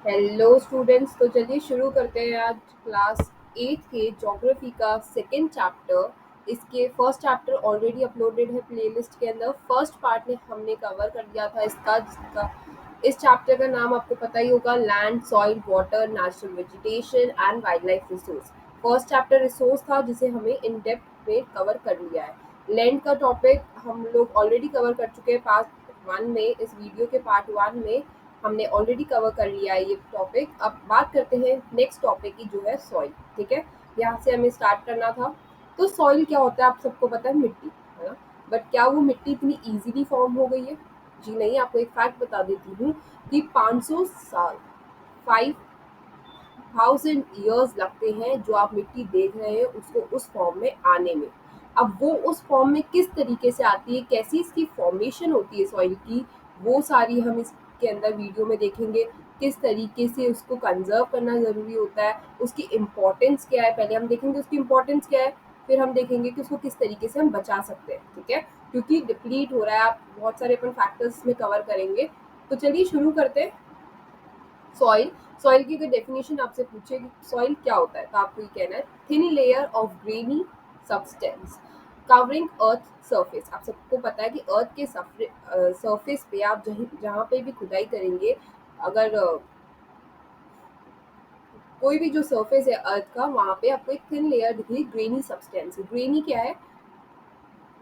Hello students, तो चलिए शुरू करते हैं आज क्लास 8 के ज्योग्राफी का सेकंड चैप्टर। इसके फर्स्ट चैप्टर ऑलरेडी अपलोडेड है प्लेलिस्ट के अंदर। फर्स्ट पार्ट में हमने कवर कर दिया था इसका, जिसका इस चैप्टर का नाम आपको पता ही होगा, land, soil, water, natural vegetation and wild life resource. First chapter resource था जिसे हमें इन डेप्थ में कवर कर लिया है। लैंड का टॉपिक हम लोग ऑलरेडी कवर कर चुके हैं पार्ट 1 में। इस वीडियो के पार्ट 1 में हमने ऑलरेडी कवर कर लिया है ये टॉपिक। अब बात करते हैं नेक्स्ट टॉपिक की, जो है सॉइल। ठीक है, यहाँ से हमें स्टार्ट करना था। तो सॉइल क्या होता है, आप सबको पता है, मिट्टी है ना। बट क्या वो मिट्टी इतनी इजीली फॉर्म हो गई है? जी नहीं। आपको एक फैक्ट बता देती हूँ कि 500 साल, 5000 ईयर्स लगते हैं जो आप मिट्टी देख रहे हैं उसको उस फॉर्म में आने में। अब वो उस फॉर्म में किस तरीके से आती है, कैसी इसकी फॉर्मेशन होती है सॉइल की, वो सारी हम इसके अंदर वीडियो में देखेंगे। किस तरीके से उसको कंजर्व करना ज़रूरी होता है, उसकी इम्पोर्टेंस क्या है, पहले हम देखेंगे उसकी इम्पोर्टेंस क्या है, फिर हम देखेंगे कि उसको किस तरीके से हम बचा सकते हैं। ठीक है, क्योंकि डिप्लीट हो रहा है, आप बहुत सारे अपन फैक्टर्स में कवर करेंगे। तो चलिए शुरू करते हैं। सॉइल, सॉइल की अगर डेफिनेशन आपसे पूछे कि सॉइल क्या होता है, तो आपको ये कहना है, thin layer of granny substance covering earth surface. आप सबको पता है कि अर्थ के सरफेस पे आप जहाँ पे भी खुदाई करेंगे, अगर कोई भी जो सरफेस है अर्थ का, वहाँ पे आपको एक थिन लेयर दिखेगी, ग्रेनी सब्सटेंस। ग्रेनी क्या है?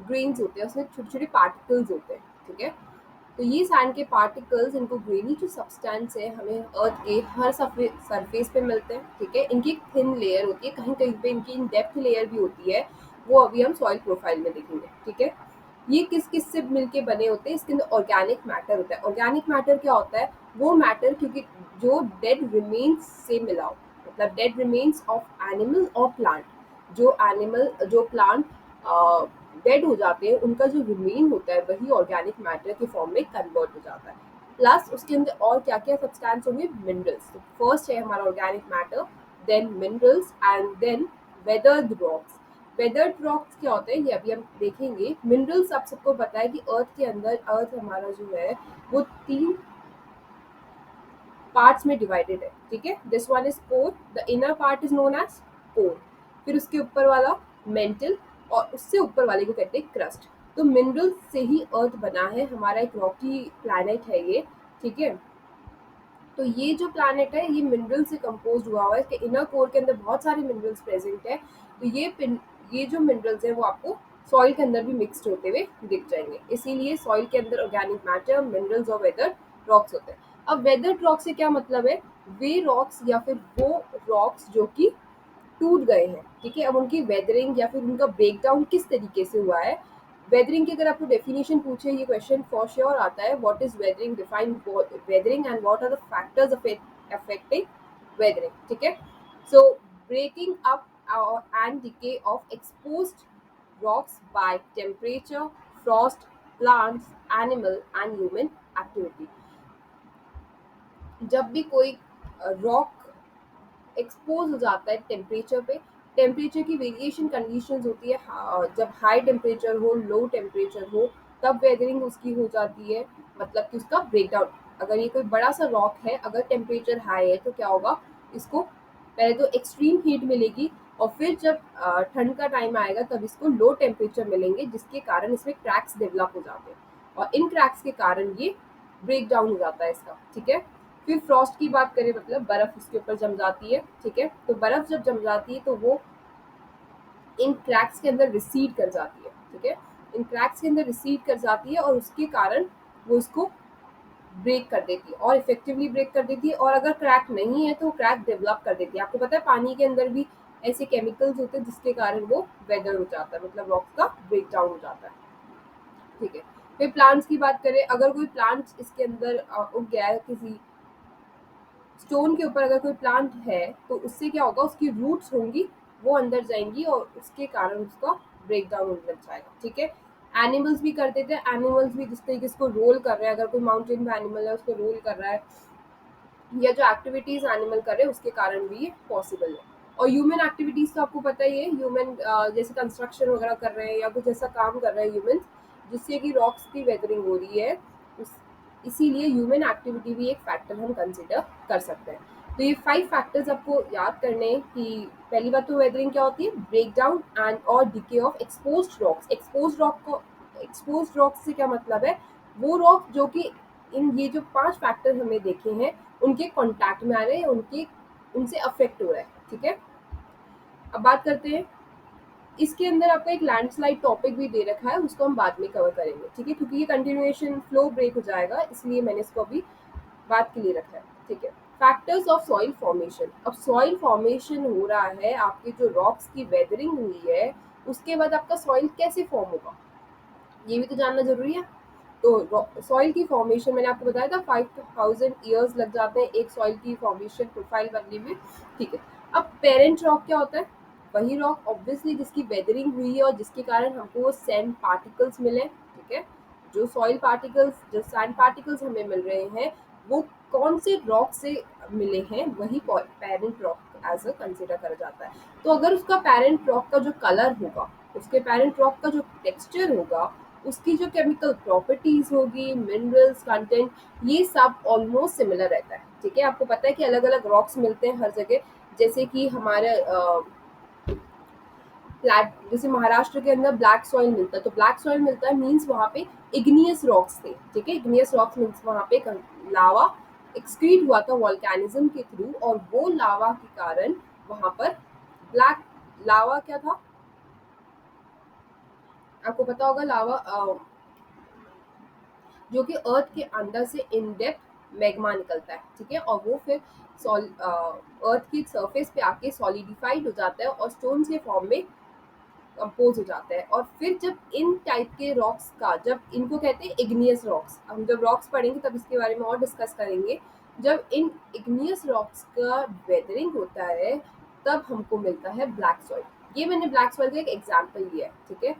ग्रेन्स होते हैं, उसमें छोटे छोटे पार्टिकल्स होते हैं। ठीक है, तो ये सैंड के पार्टिकल्स, इनको ग्रेनी जो सब्सटेंस है, हमें अर्थ के हर सरफेस पे मिलते हैं। ठीक है, इनकी एक थिन लेयर होती है, कहीं कहीं पे इनकी इन डेप्थ लेयर भी होती है, वो अभी हम सॉइल प्रोफाइल में देखेंगे। ठीक है, ये किस किस से मिलके बने होते हैं? इसके अंदर ऑर्गेनिक मैटर होता है। ऑर्गेनिक मैटर क्या होता है? वो मैटर क्योंकि जो डेड रिमेन्स से मिला हो, मतलब डेड रिमेन्स ऑफ एनिमल और प्लांट। जो एनिमल, जो प्लांट डेड हो जाते हैं, उनका जो रिमेन होता है वही ऑर्गेनिक मैटर के फॉर्म में कन्वर्ट हो जाता है। प्लस उसके अंदर और क्या क्या सब्सटेंस होंगे? मिनरल्स। तो फर्स्ट है हमारा organic matter, then minerals, and then weathered rocks. Weathered rocks क्या होते हैं, ये अभी हम देखेंगे। मिनरल्स आप सबको पता है कि अर्थ के अंदर, अर्थ हमारा जो है वो 3 पार्ट्स में डिवाइडेड है। ठीक है, this one is core, the inner part is known as core, फिर उसके ऊपर वाला मेंटल, और उससे ऊपर वाले को कहते हैं क्रस्ट। तो मिनरल से ही अर्थ बना है, हमारा एक रॉकी प्लैनेट है ये। ठीक है, तो ये जो प्लैनेट है ये मिनरल से कंपोज हुआ हुआ है। इसके इनर कोर के अंदर बहुत सारे मिनरल्स प्रेजेंट है। तो ये जो मिनरल्स है वो आपको सॉइल के अंदर भी मिक्सड होते हुए दिख जाएंगे। इसीलिए सॉइल के अंदर ऑर्गेनिक मैटर, मिनरल्स और वेदर रॉक्स होते हैं। अब वेदर रॉक से क्या मतलब है? वे रॉक्स या फिर वो रॉक्स जो कि टूट गए हैं। ठीक है, अब उनकी वेदरिंग या फिर उनका ब्रेकडाउन किस तरीके से हुआ है? वेदरिंग की अगर आपको डेफिनेशन पूछे, ये क्वेश्चन फॉर श्योर आता है, what is weathering, define weathering and what are the factors affecting weathering. ठीक है, so breaking up and decay of exposed rocks by temperature, frost, plants, animal and human activity. जब भी कोई rock expose हो जाता है टेम्परेचर पे, temperature की वेरिएशन कंडीशंस होती है, जब हाई टेम्परेचर हो, लो टेम्परेचर हो, तब वेदरिंग उसकी हो जाती है, मतलब कि उसका ब्रेकडाउन। अगर ये कोई बड़ा सा रॉक है, अगर टेम्परेचर हाई है तो क्या होगा? इसको पहले तो एक्सट्रीम हीट मिलेगी, और फिर जब ठंड का टाइम आएगा तब इसको लो टेम्परेचर मिलेंगे, जिसके कारण इसमें क्रैक्स डेवलप हो जाते हैं, और इन क्रैक्स के कारण ये ब्रेक डाउन हो जाता है इसका। ठीक है, फिर फ्रॉस्ट की बात करें, मतलब बर्फ उसके ऊपर जम जाती है। ठीक है, तो बर्फ जब जम जाती है तो वो इन क्रैक्स के अंदर रिसीड कर जाती है। ठीक है, इन क्रैक्स के अंदर रिसीड कर जाती है, और उसके कारण वो इसको ब्रेक कर देती है, और इफेक्टिवली ब्रेक कर देती है। और अगर क्रैक नहीं है तो क्रैक डेवलप कर देती है। आपको पता है पानी के अंदर भी ऐसे केमिकल्स होते हैं जिसके कारण वो वेदर हो जाता है, मतलब रॉक का ब्रेक डाउन हो जाता है। ठीक है, फिर प्लांट्स की बात करें, अगर कोई प्लांट इसके अंदर उग गया है, किसी स्टोन के ऊपर अगर कोई प्लांट है, तो उससे क्या होगा? उसकी रूट्स होंगी, वो अंदर जाएंगी, और उसके कारण उसका ब्रेक डाउन होने लग जाएगा। ठीक है, एनिमल्स भी कर देते हैं। एनिमल्स भी जिस तरीके से रोल कर रहे हैं, अगर कोई माउंटेन में एनिमल है उसको रोल कर रहा है, या जो एक्टिविटीज एनिमल कर रहे हैं उसके कारण भी ये पॉसिबल है। और ह्यूमन एक्टिविटीज तो आपको पता ही है, ह्यूमन जैसे कंस्ट्रक्शन वगैरह कर रहे हैं, या कुछ ऐसा काम कर रहे हैं ह्यूमन, जिससे कि रॉक्स की वेदरिंग हो रही है। इसीलिए ह्यूमन एक्टिविटी भी एक फैक्टर हम कंसिडर कर सकते हैं। तो ये 5 फैक्टर्स आपको याद करने हैं कि पहली बात तो वेदरिंग क्या होती है, ब्रेक डाउन एंड और decay of exposed rocks. Exposed rocks से क्या मतलब है, वो रॉक जो कि इन ये जो 5 फैक्टर हमें देखे हैं उनके कॉन्टैक्ट में आ रहे हैं, उनके उनसे अफेक्ट हो रहा है। ठीक है, अब बात करते हैं, इसके अंदर आपका एक लैंडस्लाइड टॉपिक भी दे रखा है, उसको हम बाद में कवर करेंगे। ठीक है, क्योंकि ये कंटिन्यूएशन फ्लो ब्रेक हो जाएगा, इसलिए मैंने इसको अभी बात के लिए रखा है। ठीक है, फैक्टर्स ऑफ सॉइल फॉर्मेशन। अब सॉइल फॉर्मेशन हो रहा है, आपकी जो रॉक्स की वेदरिंग हुई है उसके बाद आपका सॉइल कैसे फॉर्म होगा ये भी तो जानना जरूरी है। तो सॉइल की फॉर्मेशन मैंने आपको बताया था 5000 ईयर्स लग जाते हैं एक सॉइल की फॉर्मेशन प्रोफाइल बनने में। ठीक है, अब पेरेंट रॉक क्या होता है, वही रॉक ऑब्वियसली जिसकी वेदरिंग हुई है और जिसके कारण हमको वो सैंड पार्टिकल्स मिले। ठीक है, जो सॉइल पार्टिकल्स, जो सैंड पार्टिकल्स हमें मिल रहे हैं वो कौन से रॉक से मिले हैं, वही parent rock as a consider करा जाता है। तो अगर उसका पेरेंट रॉक का जो कलर होगा, उसके पेरेंट रॉक का जो टेक्सचर होगा, उसकी जो केमिकल प्रॉपर्टीज होगी, मिनरल्स कंटेंट, ये सब ऑलमोस्ट सिमिलर रहता है। ठीक है, आपको पता है कि अलग अलग रॉक्स मिलते हैं हर जगह, जैसे कि हमारे फ्लैट, जैसे महाराष्ट्र के अंदर ब्लैक सॉइल मिलता है, तो ब्लैक सॉइल मिलता है मीन्स वहाँ पे इग्नियस रॉक्स थे। ठीक है, इग्नियस रॉक्स मीन्स वहाँ पे लावा एक्सक्रीट हुआ था वॉल्केनिज्म के थ्रू, और वो लावा के कारण वहाँ पर ब्लैक लावा क्या था, आपको पता होगा, लावा जो कि अर्थ के अंदर से इन डेप्थ मैग्मा निकलता है। ठीक है, और वो फिर अर्थ की सरफेस पे आके सॉलिडिफाइड हो जाता है और स्टोन के फॉर्म में कंपोज हो जाता है। और फिर जब इन टाइप के रॉक्स का, जब इनको कहते हैं इग्नियस रॉक्स, हम जब रॉक्स पढ़ेंगे तब इसके बारे में और डिस्कस करेंगे, जब इन इग्नियस रॉक्स का वेदरिंग होता है तब हमको मिलता है ब्लैक सॉइल। ये मैंने ब्लैक सॉइल का एक एग्जाम्पल लिया है। ठीक है,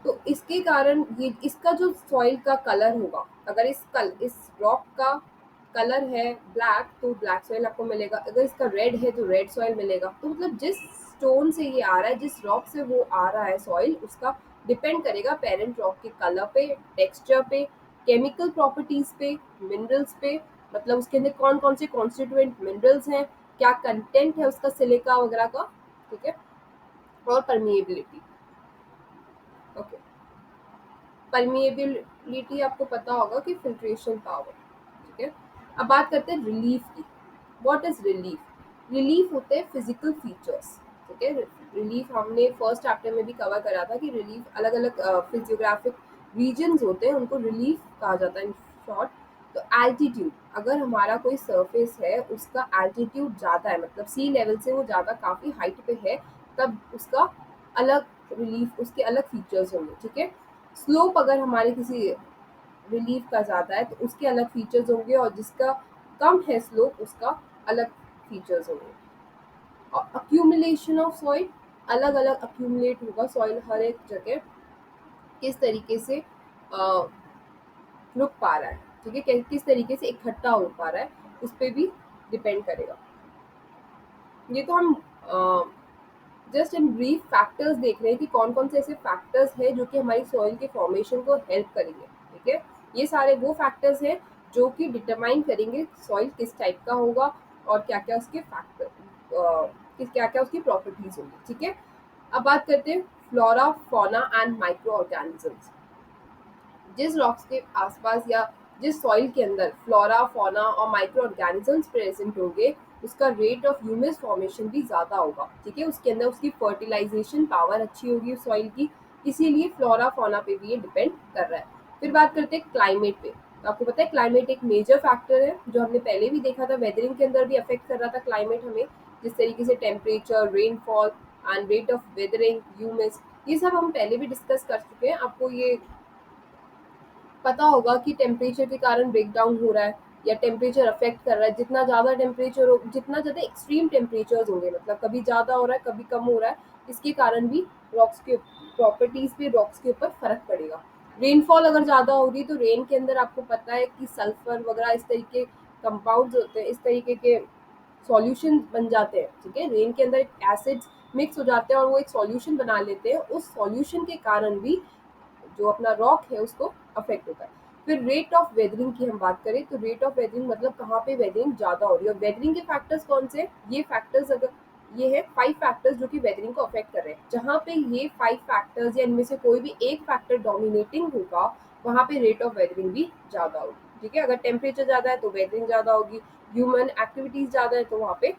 तो इसके कारण ये इसका जो सॉइल का कलर होगा, अगर इस रॉक का कलर है ब्लैक तो ब्लैक सॉइल आपको मिलेगा, अगर इसका रेड है तो रेड सॉइल मिलेगा। तो मतलब जिस स्टोन से ये आ रहा है, जिस रॉक से वो आ रहा है सॉइल, उसका डिपेंड करेगा पेरेंट रॉक के कलर पे, टेक्सचर पे, केमिकल प्रॉपर्टीज पे, मिनरल्स पे, मतलब उसके अंदर कौन कौन से कॉन्स्टिट्यूएंट मिनरल्स हैं, क्या कंटेंट है उसका सिलिका वगैरह का। ठीक है, और परमिएबिलिटी। ओके, परमिएबिलिटी आपको पता होगा कि फिल्ट्रेशन पावर। ठीक है, अब बात करते हैं रिलीफ की। What is relief? रिलीफ होते हैं फिजिकल फीचर्स। ठीक है, रिलीफ हमने फर्स्ट चैप्टर में भी कवर करा था कि रिलीफ अलग अलग फिजियोग्राफिक रीजन्स होते हैं, उनको रिलीफ कहा जाता है इन शॉर्ट। तो एल्टीट्यूड, अगर हमारा कोई सरफेस है उसका एल्टीट्यूड ज़्यादा है, मतलब सी लेवल से वो ज़्यादा काफ़ी हाइट पे है, तब उसका अलग रिलीफ, उसके अलग फीचर्स होंगे। ठीक है, स्लोप अगर हमारे किसी रिलीफ का ज़्यादा है तो उसके अलग फीचर्स होंगे, और जिसका कम है स्लोप उसका अलग फीचर्स होंगे। और अक्यूमुलेशन ऑफ सॉइल, अलग अलग अक्यूमुलेट होगा सॉइल हर एक जगह, किस तरीके से रुक पा रहा है। ठीक है, किस तरीके से इकट्ठा हो पा रहा है, उस पर भी डिपेंड करेगा। ये तो हम जस्ट इन ब्रीफ फैक्टर्स देख रहे हैं कि कौन कौन से ऐसे फैक्टर्स हैं जो कि हमारी सॉइल के फॉर्मेशन को हेल्प करेंगे। ठीक है, ये सारे वो फैक्टर्स हैं जो कि डिटरमाइन करेंगे सॉइल किस टाइप का होगा और क्या क्या उसके फैक्टर, क्या क्या उसकी प्रॉपर्टीज होंगी। ठीक है, अब बात करते हैं flora, fauna and micro organisms. जिस रॉक्स के आसपास या जिस सॉइल के अंदर फ्लोरा, फौना और माइक्रो ऑर्गेनिजम्स प्रेजेंट होंगे, उसका रेट ऑफ ह्यूमस फॉर्मेशन भी ज़्यादा होगा। ठीक है, उसके अंदर उसकी फर्टिलाइजेशन पावर अच्छी होगी उस सॉइल की, इसीलिए फ्लोरा फौना पे भी ये डिपेंड कर रहा है। फिर बात करते हैं क्लाइमेट पे। तो आपको पता है क्लाइमेट एक मेजर फैक्टर है, जो हमने पहले भी देखा था, वेदरिंग के अंदर भी अफेक्ट कर रहा था क्लाइमेट हमें, जिस तरीके से temperature, rainfall and rate of weathering, humus, ये सब हम पहले भी डिस्कस कर चुके हैं। आपको ये पता होगा कि टेम्परेचर के कारण ब्रेक डाउन हो रहा है या टेम्परेचर अफेक्ट कर रहा है। जितना ज़्यादा टेम्परेचर हो, जितना ज़्यादा एक्सट्रीम टेम्परेचर्स होंगे, मतलब कभी ज़्यादा हो रहा है कभी कम हो रहा है, इसके कारण भी रॉक्स के प्रॉपर्टीज पे, रॉक्स के ऊपर फर्क पड़ेगा। रेनफॉल अगर ज़्यादा होगी तो रेन के अंदर आपको पता है कि सल्फर वगैरह इस तरीके कंपाउंड्स होते हैं, इस तरीके के सॉल्यूशन बन जाते हैं। ठीक है, रेन के अंदर एसिड्स मिक्स हो जाते हैं और वो एक सॉल्यूशन बना लेते हैं, उस सॉल्यूशन के कारण भी जो अपना रॉक है उसको अफेक्ट होता है। फिर रेट ऑफ वेदरिंग की हम बात करें तो रेट ऑफ वेदरिंग मतलब कहाँ पे वेदरिंग ज़्यादा हो रही है। और वेदरिंग के फैक्टर्स कौन से, ये फैक्टर्स अगर ये है 5 फैक्टर्स जो कि वेदरिंग को अफेक्ट कर रहे हैं। जहाँ पे ये 5 फैक्टर्स या इनमें से कोई भी एक फैक्टर डोमिनेटिंग होगा वहाँ पे रेट ऑफ वेदरिंग भी ज़्यादा होगी। ठीक है, अगर टेम्परेचर ज़्यादा है तो वेदरिंग ज़्यादा होगी, ह्यूमन एक्टिविटीज़ ज़्यादा है तो वहाँ पे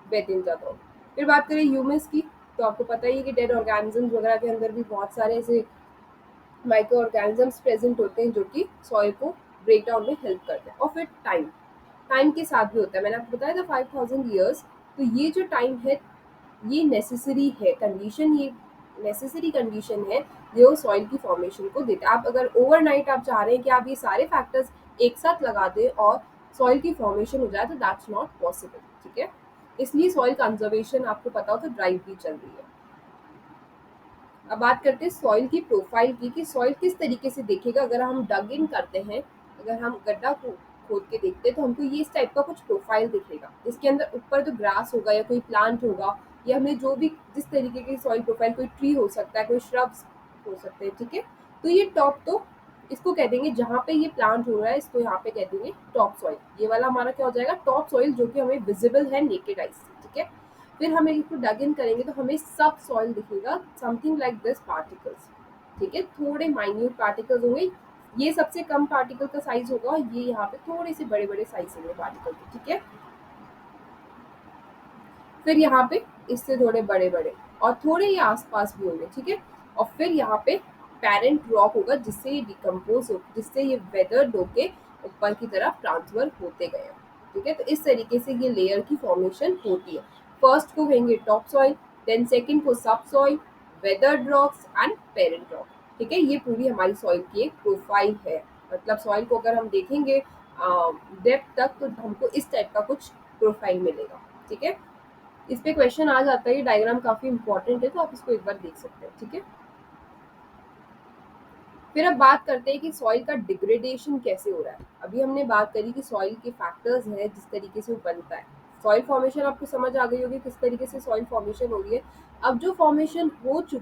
वेदरिंग ज़्यादा होगी। फिर बात करें ह्यूमस की, तो आपको पता ही है कि डेड ऑर्गेनिजम्स वगैरह के अंदर भी बहुत सारे ऐसे माइक्रो ऑर्गेनिजम्स प्रेजेंट होते हैं जो कि सॉइल को ब्रेक डाउन में हेल्प करते हैं। और फिर टाइम, टाइम के साथ भी होता है। मैंने आपको बताया था 5000 ईयर्स, तो ये जो टाइम है ये नेसेसरी है कंडीशन, ये नेसेसरी कंडीशन है जो सॉइल की फॉर्मेशन को देता है। आप अगर ओवरनाइट आप चाह रहे हैं कि आप ये सारे फैक्टर्स एक साथ लगा दें और सॉइल की फॉर्मेशन हो जाए तो दैट्स नॉट पॉसिबल। ठीक है, इसलिए सॉइल कंजर्वेशन आपको पता हो तो ड्राइव भी चल रही है। अब बात करते हैं सॉइल की प्रोफाइल की, कि सॉइल किस तरीके से दिखेगा। अगर हम डग इन करते हैं, अगर हम गड्ढा खोद के देखते हैं तो हमको ये इस टाइप का कुछ प्रोफाइल दिखेगा। इसके अंदर ऊपर तो ग्रास होगा या कोई प्लांट होगा, या हमें जो भी जिस तरीके की सॉइल प्रोफाइल, कोई ट्री हो सकता है, कोई श्रब्स हो सकते हैं। ठीक है, तो ये टॉप, तो इसको कह देंगे जहाँ पे ये प्लांट हो रहा है इसको यहाँ पे कह देंगे टॉप सॉइल। ये वाला हमारा क्या हो जाएगा, टॉप सॉइल, जो कि हमें विजिबल है नेकेड आइज से। ठीक है, फिर हम इसको डग इन करेंगे तो हमें सब सॉइल दिखेगा, समथिंग लाइक दिस पार्टिकल्स। ठीक है, थोड़े माइन्यूट पार्टिकल्स होंगे, ये सबसे कम पार्टिकल का साइज होगा, ये यहाँ पे थोड़े से बड़े बड़े साइज होंगे पार्टिकल के। ठीक है, फिर यहाँ पे इससे थोड़े बड़े बड़े और थोड़े ये आसपास भी होंगे। ठीक है, और फिर यहाँ पे पेरेंट रॉक होगा जिससे ये डिकम्पोज हो, जिससे ये वेदर्ड होके ऊपर की तरफ ट्रांसफर होते गए। ठीक है, तो इस तरीके से ये लेयर की फॉर्मेशन होती है। फर्स्ट को कहेंगे टॉप सॉइल, देन सेकंड को सब soil, weathered rocks and parent rock. ठीक है, ये पूरी हमारी सॉइल की एक प्रोफाइल है। मतलब सॉइल को अगर हम देखेंगे डेप्थ तक तो हमको इस टाइप का कुछ प्रोफाइल मिलेगा। ठीक है, इस पे क्वेश्चन आ जाता है, ये डायग्राम काफी इंपॉर्टेंट है तो आप इसको एक बार देख सकते हैं। ठीक है, फिर अब बात करते हैं कि सॉइल का डिग्रेडेशन कैसे हो रहा है। अभी हमने बात करी कि सॉइल के फैक्टर्स हैं जिस तरीके से वो बनता है। सॉइल फॉर्मेशन आपको समझ आ गई होगी किस तरीके से सॉइल फॉर्मेशन हो रही है। अब जो फॉर्मेशन हो चुकी